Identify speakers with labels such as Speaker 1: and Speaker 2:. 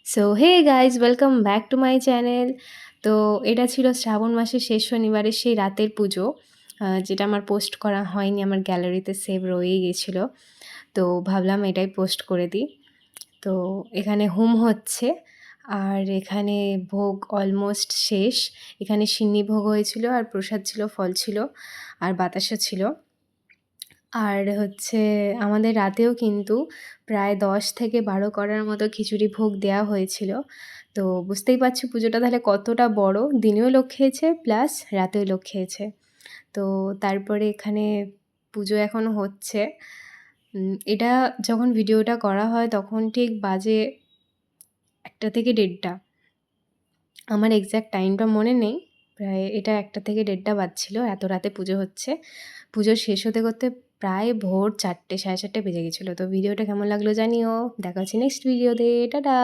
Speaker 1: So hey guys, welcome back to my channel. তো এটা ছিল শ্রাবণ মাসের শেষ শনিবারের সেই রাতের পুজো, যেটা আমার পোস্ট করা হয়নি, আমার গ্যালারিতে সেভ রয়েই গেছিলো। তো ভাবলাম এটাই পোস্ট করে দিই। তো এখানে হোম হচ্ছে, আর এখানে ভোগ অলমোস্ট শেষ। এখানে সিন্নি ভোগ হয়েছিল, আর প্রসাদ ছিল, ফল ছিল, আর বাতাসা ছিল। আর হচ্ছে আমাদের রাতেও কিন্তু প্রায় 10 থেকে 12 কড়ার মতো খিচুড়ি ভোগ দেওয়া হয়েছিল। তো বুঝতেই পারছি পুজোটা তাহলে কতটা বড়, দিনেও লোক খেয়েছে প্লাস রাতেও লোক খেয়েছে। তো তারপরে এখানে পুজো এখনও হচ্ছে। এটা যখন ভিডিওটা করা হয় তখন ঠিক বাজে 1টা থেকে 1:30টা। আমার এক্স্যাক্ট টাইমটা মনে নেই, প্রায় এটা 1টা থেকে 1:30টা বাজছিল, এত রাতে পুজো হচ্ছে। পুজো শেষ হতে করতে প্রায় ভোর 4টে 4:30 বেজে গেছিলো। তো ভিডিওটা কেমন লাগলো জানিও। দেখা হচ্ছে নেক্সট ভিডিওতে। টাটা।